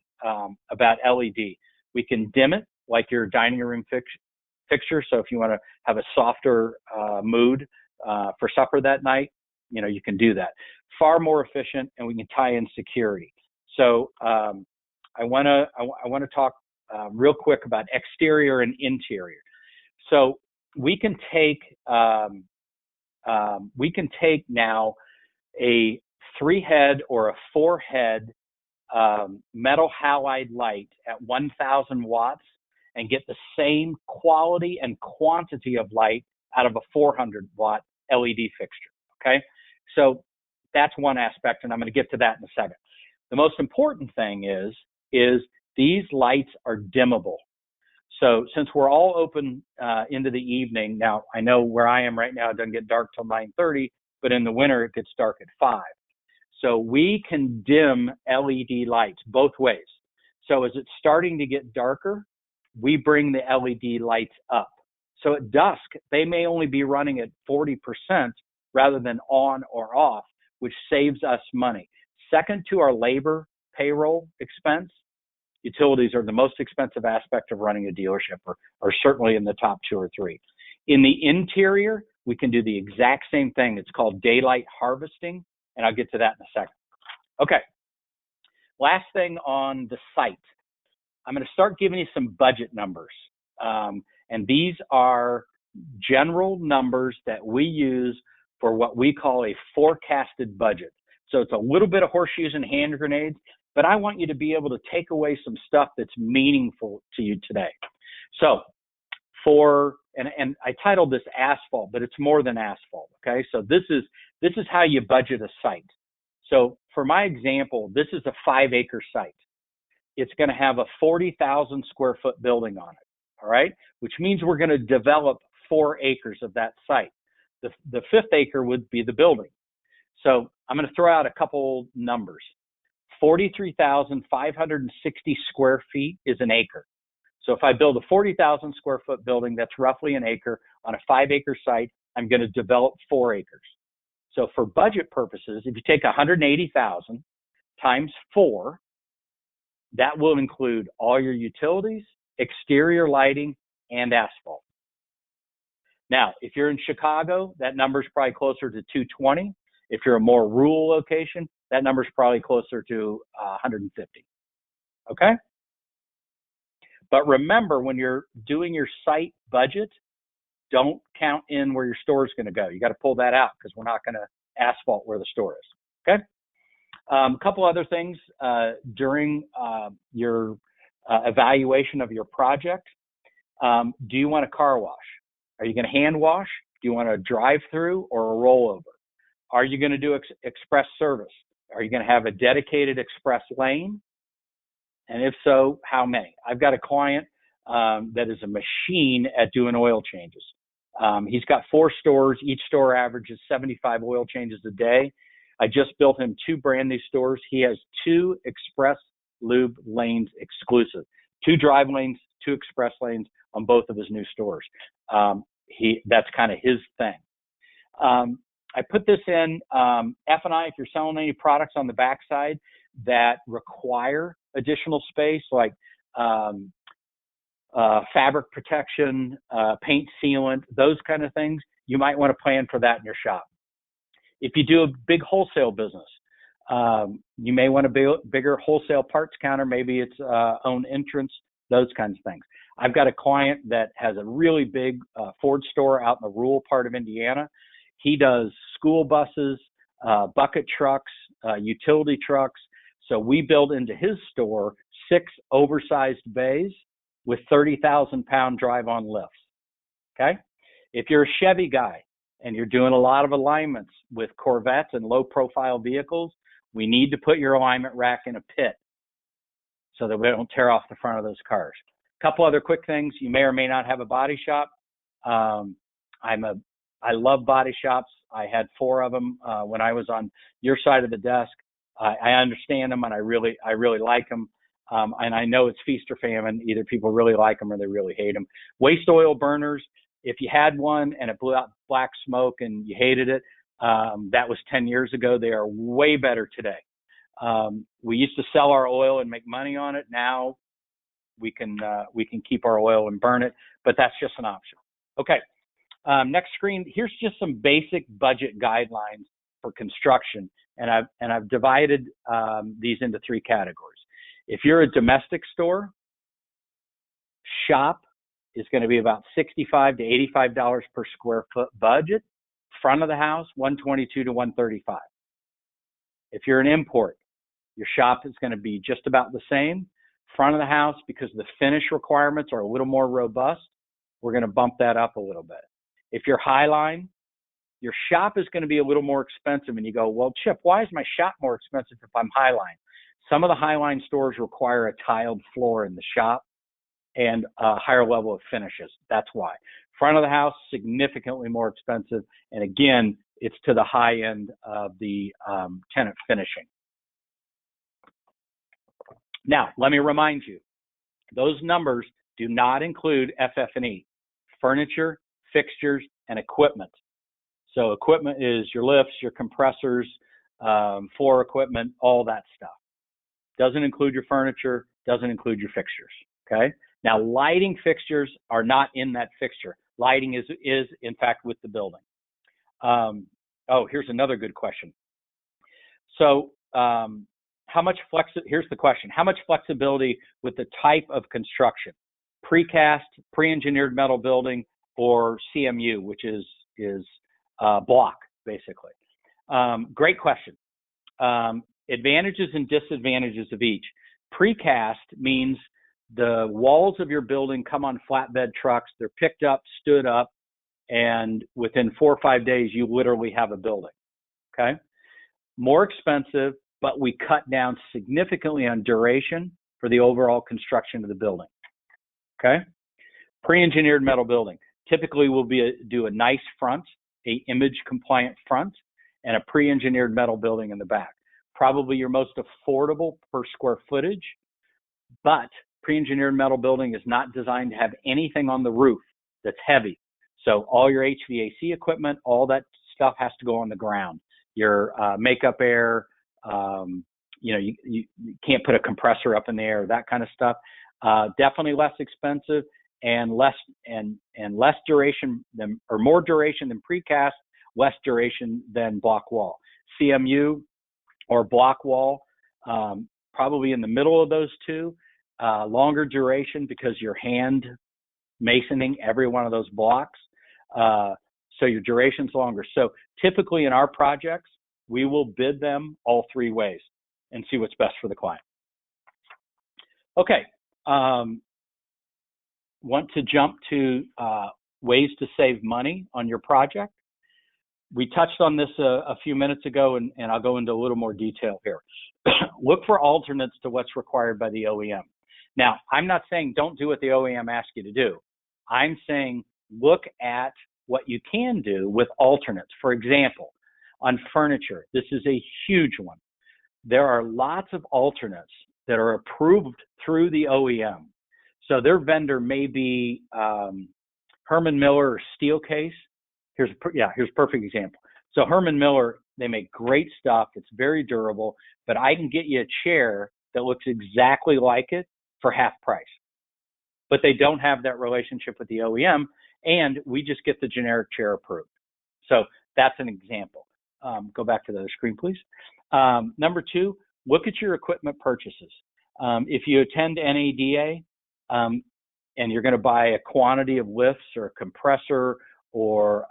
about LED. We can dim it like your dining room fixture. So if you want to have a softer mood for supper that night, you can do that. Far more efficient, and we can tie in security. So I want to talk real quick about exterior and interior. So we can take now a 3-head or a 4-head metal halide light at 1,000 watts and get the same quality and quantity of light out of a 400 watt LED fixture. Okay, so that's one aspect, and I'm going to get to that in a second. The most important thing is these lights are dimmable. So since we're all open into the evening, now I know where I am right now, it doesn't get dark till 9:30, but in the winter it gets dark at 5. So we can dim LED lights both ways. So as it's starting to get darker, we bring the LED lights up. So at dusk, they may only be running at 40% rather than on or off, which saves us money. Second to our labor payroll expense, utilities are the most expensive aspect of running a dealership, or certainly in the top 2 or 3. In the interior, we can do the exact same thing. It's called daylight harvesting, and I'll get to that in a second. Okay, last thing on the site. I'm going to start giving you some budget numbers. And these are general numbers that we use for what we call a forecasted budget. So it's a little bit of horseshoes and hand grenades, but I want you to be able to take away some stuff that's meaningful to you today. So for and I titled this asphalt, but it's more than asphalt. Okay, so this is how you budget a site. So for my example, this is a 5-acre site. It's going to have a 40,000 square foot building on it. All right, which means we're going to develop 4 acres of that site. The 5th acre would be the building. So I'm going to throw out a couple numbers. 43,560 square feet is an acre. So if I build a 40,000 square foot building, that's roughly an acre on a 5-acre site, I'm going to develop 4 acres. So for budget purposes, if you take 180,000 times 4, that will include all your utilities, exterior lighting, and asphalt. Now, if you're in Chicago, that number is probably closer to 220. If you're a more rural location, that number is probably closer to 150. Okay? But remember, when you're doing your site budget, don't count in where your store is going to go. You got to pull that out because we're not going to asphalt where the store is. Okay? A couple other things during your evaluation of your project. Do you want a car wash? Are you going to hand wash? Do you want a drive-through or a rollover? Are you going to do express service? Are you going to have a dedicated express lane? And if so, how many? I've got a client that is a machine at doing oil changes. He's got 4 stores. Each store averages 75 oil changes a day. I just built him 2 brand new stores. He has 2 express lube lanes exclusive, 2 drive lanes, 2 express lanes on both of his new stores. That's kind of his thing. I put this in F&I, if you're selling any products on the backside that require additional space, like fabric protection, paint sealant, those kind of things, you might want to plan for that in your shop. If you do a big wholesale business, you may want a bigger wholesale parts counter. Maybe it's own entrance, those kinds of things. I've got a client that has a really big Ford store out in the rural part of Indiana. He does school buses, bucket trucks, utility trucks. So we build into his store 6 oversized bays with 30,000-pound drive-on lifts. Okay? If you're a Chevy guy and you're doing a lot of alignments with Corvettes and low-profile vehicles, we need to put your alignment rack in a pit so that we don't tear off the front of those cars. A couple other quick things. You may or may not have a body shop. I love body shops. I had 4 of them when I was on your side of the desk. I understand them and I really like them. And I know it's feast or famine. Either people really like them or they really hate them. Waste oil burners. If you had one and it blew out black smoke and you hated it, that was 10 years ago. They are way better today. We used to sell our oil and make money on it. Now we can keep our oil and burn it, but that's just an option. Okay. Next screen. Here's just some basic budget guidelines for construction, and I've divided these into 3 categories. If you're a domestic store, shop is going to be about $65 to $85 per square foot budget. Front of the house, $122 to $135. If you're an import, your shop is going to be just about the same. Front of the house, because the finish requirements are a little more robust, we're going to bump that up a little bit. If you're Highline, your shop is going to be a little more expensive. And you go, well, Chip, why is my shop more expensive if I'm Highline? Some of the Highline stores require a tiled floor in the shop and a higher level of finishes. That's why. Front of the house, significantly more expensive. And again, it's to the high end of the tenant finishing. Now, let me remind you, those numbers do not include FF&E, furniture, fixtures, and equipment. So equipment is your lifts, your compressors, floor equipment, all that stuff. Doesn't include your furniture, doesn't include your fixtures, okay? Now, lighting fixtures are not in that fixture. Lighting is in fact with the building. Here's another good question. So here's the question. How much flexibility with the type of construction? Precast, pre-engineered metal building, or CMU, which is block, basically. Great question. Advantages and disadvantages of each. Precast means The walls of your building come on flatbed trucks. They're picked up, stood up, and within 4 or 5 days, you literally have a building, okay? More expensive, but we cut down significantly on duration for the overall construction of the building, okay? Pre-engineered metal building. Typically, we'll do a nice front, a image-compliant front, and a pre-engineered metal building in the back. Probably your most affordable per square footage, but pre-engineered metal building is not designed to have anything on the roof that's heavy. So all your HVAC equipment, all that stuff has to go on the ground. Your makeup air, you can't put a compressor up in the air, that kind of stuff. Definitely less expensive and less duration than, or more duration than precast, less duration than block wall. CMU or block wall, probably in the middle of those two. Longer duration because you're hand masoning every one of those blocks. So your duration's longer. So typically in our projects, we will bid them all three ways and see what's best for the client. Okay. Want to jump to ways to save money on your project? We touched on this a few minutes ago, and I'll go into a little more detail here. Look for alternates to what's required by the OEM. Now, I'm not saying don't do what the OEM asks you to do. I'm saying look at what you can do with alternates. For example, on furniture, this is a huge one. There are lots of alternates that are approved through the OEM. So their vendor may be Herman Miller or Steelcase. Here's a perfect example. So Herman Miller, they make great stuff. It's very durable, but I can get you a chair that looks exactly like it for half price. But they don't have that relationship with the OEM, and we just get the generic chair approved. So that's an example. Go back to the other screen, please. Number two, look at your equipment purchases. If you attend NADA and you're going to buy a quantity of lifts or a compressor or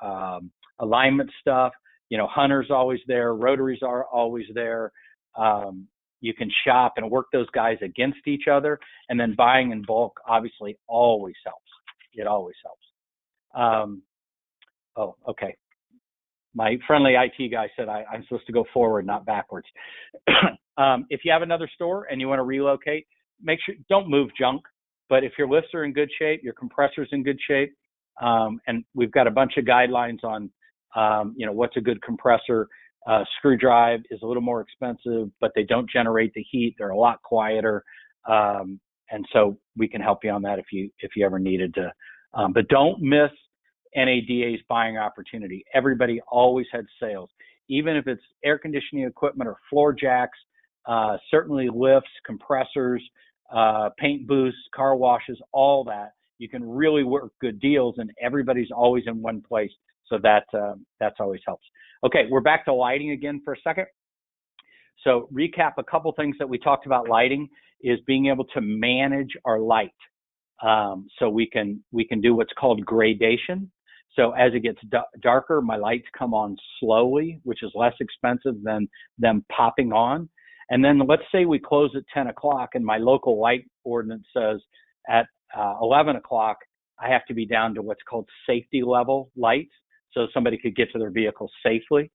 alignment stuff, Hunter's always there, Rotaries are always there. You can shop and work those guys against each other, and then buying in bulk obviously always helps. It always helps. Okay. My friendly IT guy said I'm supposed to go forward, not backwards. If you have another store and you want to relocate, make sure, don't move junk. But if your lifts are in good shape, your compressor's in good shape, and we've got a bunch of guidelines on, what's a good compressor. Screw drive is a little more expensive, but they don't generate the heat. They're a lot quieter, and so we can help you on that if you ever needed to. But don't miss NADA's buying opportunity. Everybody always had sales, even if it's air conditioning equipment or floor jacks, certainly lifts, compressors, paint booths, car washes, all that. You can really work good deals, and everybody's always in one place. So that's always helps. Okay, we're back to lighting again for a second. So recap a couple things that we talked about lighting is being able to manage our light. So we can do what's called gradation. So as it gets darker, my lights come on slowly, which is less expensive than them popping on. And then let's say we close at 10 o'clock and my local light ordinance says at 11 o'clock, I have to be down to what's called safety level lights, so somebody could get to their vehicle safely.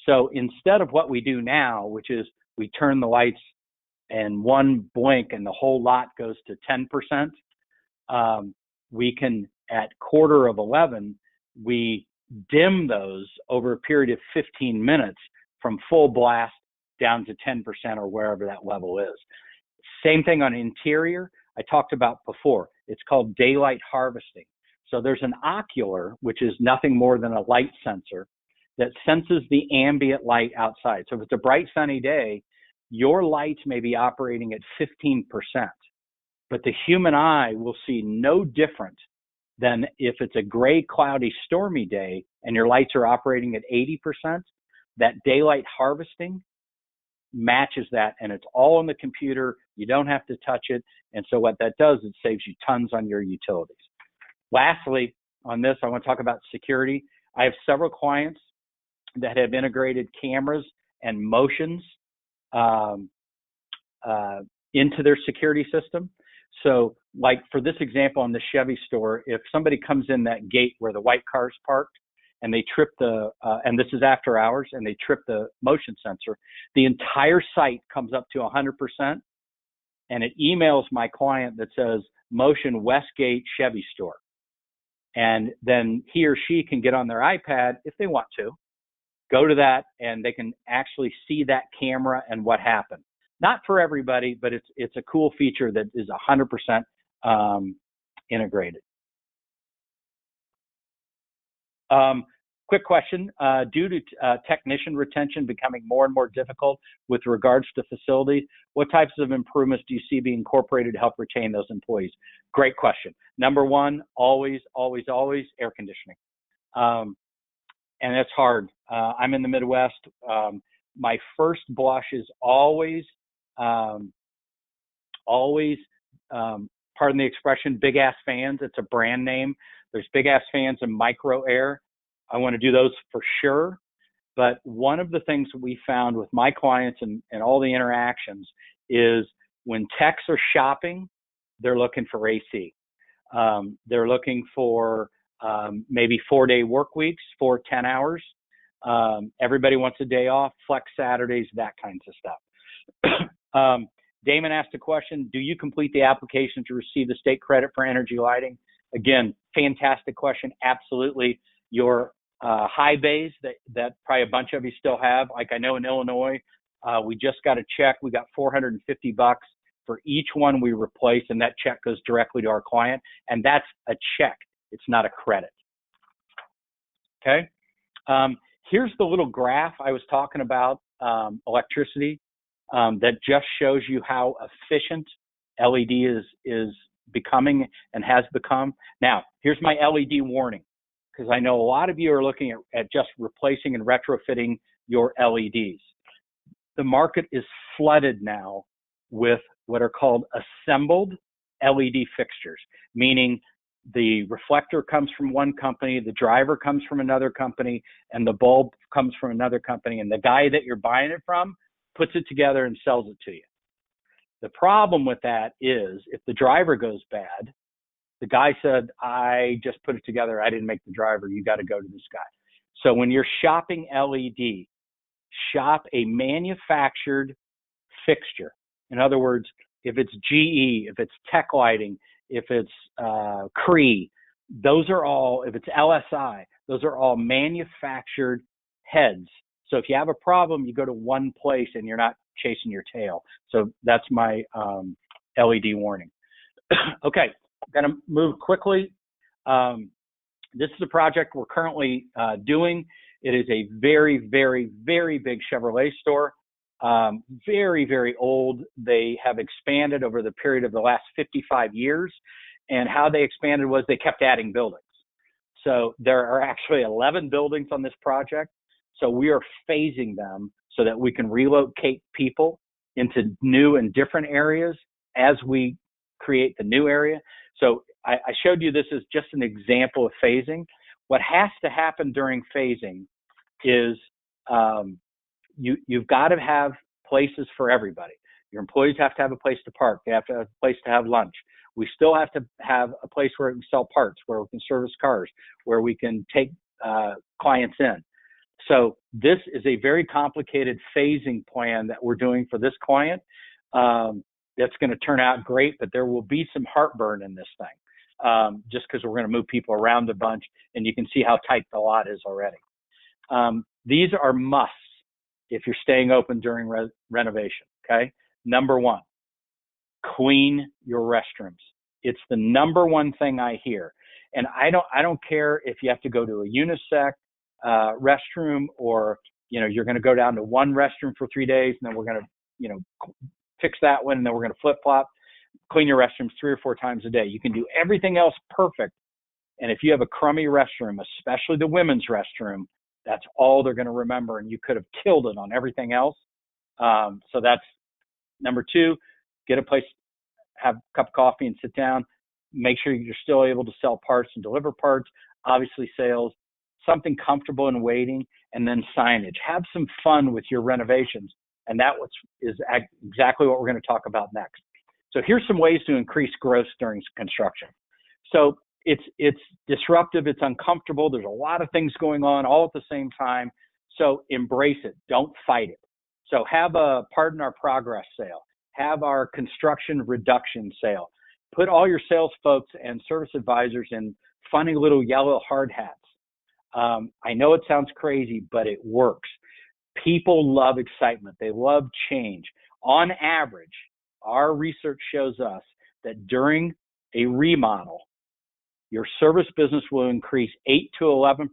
So instead of what we do now, which is we turn the lights and one blink and the whole lot goes to 10%, we can, at 11:15, we dim those over a period of 15 minutes from full blast down to 10% or wherever that level is. Same thing on interior I talked about before. It's called daylight harvesting. So there's an ocular, which is nothing more than a light sensor that senses the ambient light outside. So if it's a bright sunny day, your lights may be operating at 15%, but the human eye will see no different than if it's a gray, cloudy, stormy day and your lights are operating at 80%. That daylight harvesting matches that, and it's all on the computer. You don't have to touch it. And so what that does, it saves you tons on your utilities. Lastly, on this, I want to talk about security. I have several clients that have integrated cameras and motions into their security system. So like for this example on the Chevy store, if somebody comes in that gate where the white car's parked and they trip and this is after hours, and they trip the motion sensor, the entire site comes up to 100%, and it emails my client that says motion Westgate Chevy store. And then he or she can get on their iPad if they want to, go to that, and they can actually see that camera and what happened. Not for everybody, but it's a cool feature that is 100% integrated. Quick question, due to technician retention becoming more and more difficult with regards to facilities, what types of improvements do you see being incorporated to help retain those employees? Great question. Number one, always, always, always air conditioning. And that's hard. I'm in the Midwest. My first blush is always, pardon the expression, big ass fans. It's a brand name. There's big ass fans and micro air. I want to do those for sure. But one of the things we found with my clients and all the interactions is when techs are shopping, they're looking for AC. They're looking for maybe 4-day work weeks, 4 10 hours. Everybody wants a day off, flex Saturdays, that kinds of stuff. Damon asked a question, do you complete the application to receive the state credit for energy lighting? Again, fantastic question. Absolutely. Your high bays that probably a bunch of you still have, like I know in Illinois, we just got a check. We got $450 for each one we replace, and that check goes directly to our client. And that's a check. It's not a credit. Okay. Here's the little graph I was talking about, electricity, that just shows you how efficient LED is becoming and has become. Now, here's my LED warning, because I know a lot of you are looking at just replacing and retrofitting your LEDs. The market is flooded now with what are called assembled LED fixtures, meaning the reflector comes from one company, the driver comes from another company, and the bulb comes from another company, and the guy that you're buying it from puts it together and sells it to you. The problem with that is if the driver goes bad, the guy said, I just put it together, I didn't make the driver, you got to go to this guy. So when you're shopping LED, shop a manufactured fixture. In other words, if it's GE, if it's Tech Lighting, if it's Cree, those are all, if it's LSI, those are all manufactured heads. So if you have a problem, you go to one place and you're not chasing your tail. So that's my LED warning. Okay, I'm gonna move quickly. This is a project we're currently doing. It is a very, very, very big Chevrolet store. Very, very old. They have expanded over the period of the last 55 years. And how they expanded was they kept adding buildings. So there are actually 11 buildings on this project. So we are phasing them so that we can relocate people into new and different areas as we create the new area. So I showed you this as just an example of phasing. What has to happen during phasing is you've got to have places for everybody. Your employees have to have a place to park. They have to have a place to have lunch. We still have to have a place where we can sell parts, where we can service cars, where we can take clients in. So this is a very complicated phasing plan that we're doing for this client. That's going to turn out great, but there will be some heartburn in this thing, just because we're going to move people around a bunch, and you can see how tight the lot is already. These are musts if you're staying open during renovation, okay? Number one, clean your restrooms. It's the number one thing I hear. And I don't care if you have to go to a unisex restroom, or you're going to go down to one restroom for 3 days, and then we're going to fix that one, and then we're going to flip-flop. Clean your restrooms 3 or 4 times a day. You can do everything else perfect. And if you have a crummy restroom, especially the women's restroom, that's all they're going to remember, and you could have killed it on everything else. So that's number 2. Get a place, have a cup of coffee and sit down. Make sure you're still able to sell parts and deliver parts, obviously sales, something comfortable in waiting, and then signage. Have some fun with your renovations, and that is exactly what we're going to talk about next. So here's some ways to increase growth during construction. So it's disruptive, it's uncomfortable, there's a lot of things going on all at the same time. So embrace it, don't fight it. So have a pardon our progress sale, have our construction reduction sale. Put all your sales folks and service advisors in funny little yellow hard hats. I know it sounds crazy, but it works. People love excitement. They love change. On average, our research shows us that during a remodel, your service business will increase 8 to 11%,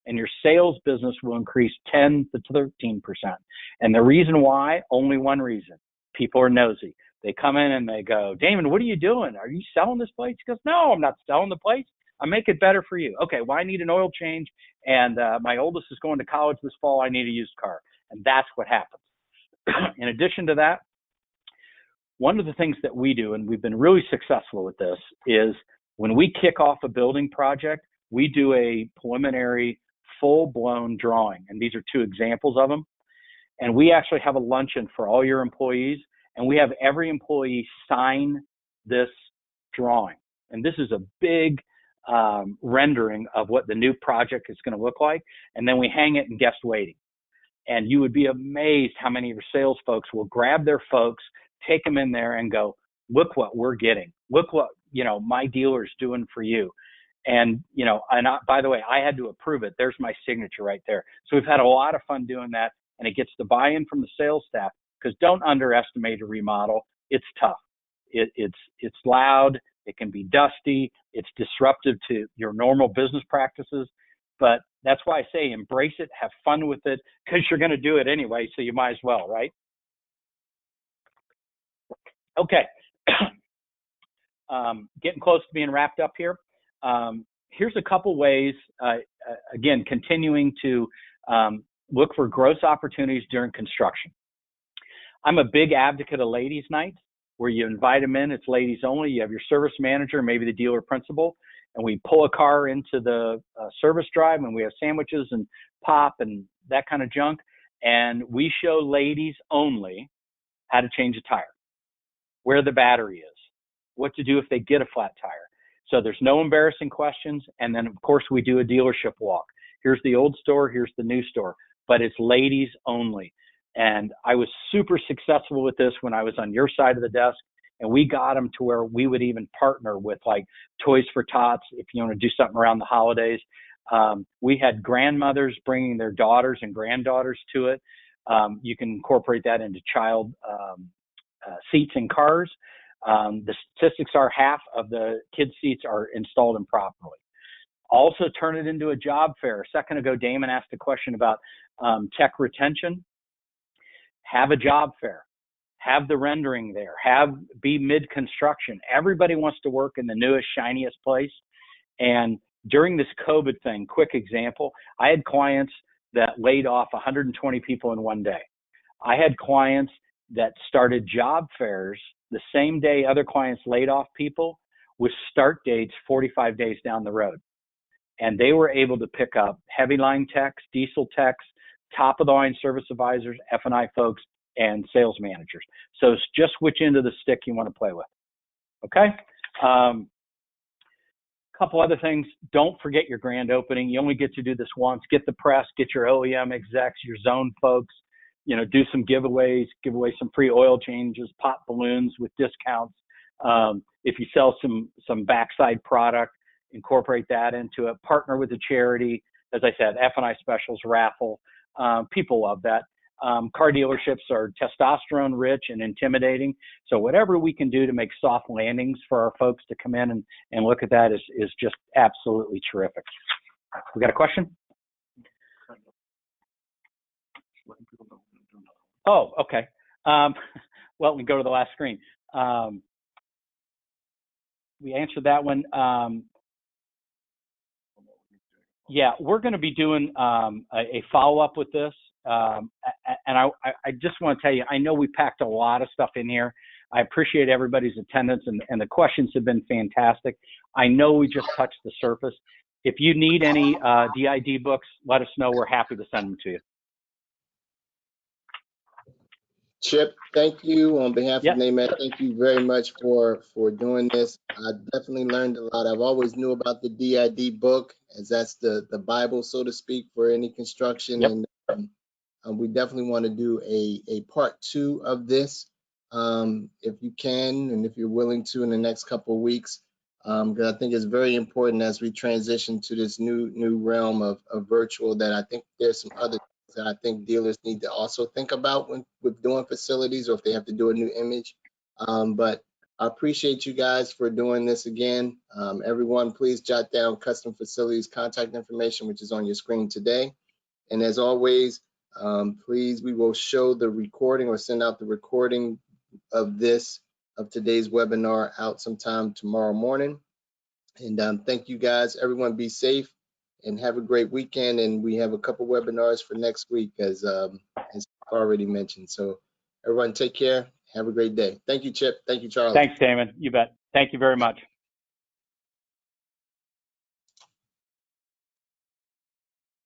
and your sales business will increase 10 to 13%. And the reason why, only one reason. People are nosy. They come in and they go, Damon, what are you doing? Are you selling this place? He goes, no, I'm not selling the place. I make it better for you. Okay, well, I need an oil change, and my oldest is going to college this fall. I need a used car. And that's what happens. In addition to that, one of the things that we do, and we've been really successful with this, is when we kick off a building project, we do a preliminary full-blown drawing. And these are two examples of them. And we actually have a luncheon for all your employees, and we have every employee sign this drawing. And this is a big rendering of what the new project is going to look like. And then we hang it in guest waiting. And you would be amazed how many of your sales folks will grab their folks, take them in there and go, look what we're getting. Look what, my dealer's doing for you. And, by the way, I had to approve it. There's my signature right there. So we've had a lot of fun doing that, and it gets the buy-in from the sales staff, because don't underestimate a remodel. It's tough. It's loud. It can be dusty. It's disruptive to your normal business practices. But that's why I say embrace it, have fun with it, because you're going to do it anyway, so you might as well, right? Okay. Getting close to being wrapped up here. Here's a couple ways, again, continuing to look for growth opportunities during construction. I'm a big advocate of ladies' nights, where you invite them in. It's ladies only. You have your service manager, maybe the dealer principal, and we pull a car into the service drive, and we have sandwiches and pop and that kind of junk. And we show ladies only how to change a tire, where the battery is, what to do if they get a flat tire. So there's no embarrassing questions. And then, of course, we do a dealership walk. Here's the old store, here's the new store, but it's ladies only. And I was super successful with this when I was on your side of the desk, and we got them to where we would even partner with like Toys for Tots if you want to do something around the holidays. We had grandmothers bringing their daughters and granddaughters to it. You can incorporate that into child seats in cars. The statistics are half of the kids' seats are installed improperly. Also turn it into a job fair. A second ago, Damon asked a question about tech retention. Have a job fair, have the rendering there, be mid-construction. Everybody wants to work in the newest, shiniest place. And during this COVID thing, quick example, I had clients that laid off 120 people in one day. I had clients that started job fairs the same day other clients laid off people, with start dates 45 days down the road. And they were able to pick up heavy line techs, diesel techs, top of the line service advisors, F&I folks, and sales managers. So it's just which end of the stick you want to play with. Okay. Couple other things. Don't forget your grand opening. You only get to do this once. Get the press, get your OEM execs, your zone folks, do some giveaways, give away some free oil changes, pop balloons with discounts. If you sell some backside product, incorporate that into it. Partner with a charity. As I said, F&I specials, raffle. People love that. Car dealerships are testosterone rich and intimidating. So whatever we can do to make soft landings for our folks to come in and look at that is just absolutely terrific. We got a question? Oh, okay. Well, we go to the last screen. We answered that one. Yeah, we're going to be doing a follow-up with this. And I just want to tell you, I know we packed a lot of stuff in here. I appreciate everybody's attendance, and the questions have been fantastic. I know we just touched the surface. If you need any DID books, let us know. We're happy to send them to you. Chip, thank you on behalf of Yeah. NAMED. Thank you very much for doing this. I definitely learned a lot. I've always knew about the DID book, as that's the Bible, so to speak, for any construction. Yep. And we definitely want to do a part 2 of this, if you can, and if you're willing to, in the next couple of weeks, because I think it's very important as we transition to this new realm of virtual, that I think there's some other things that I think dealers need to also think about when with doing facilities, or if they have to do a new image. But I appreciate you guys for doing this again. Everyone, please jot down Custom Facilities contact information, which is on your screen today. And as always, please, we will show the recording or send out the recording of today's webinar out sometime tomorrow morning. And thank you guys. Everyone be safe and have a great weekend. And we have a couple webinars for next week, as already mentioned. So everyone take care. Have a great day. Thank you, Chip. Thank you, Charlie. Thanks, Damon. You bet. Thank you very much.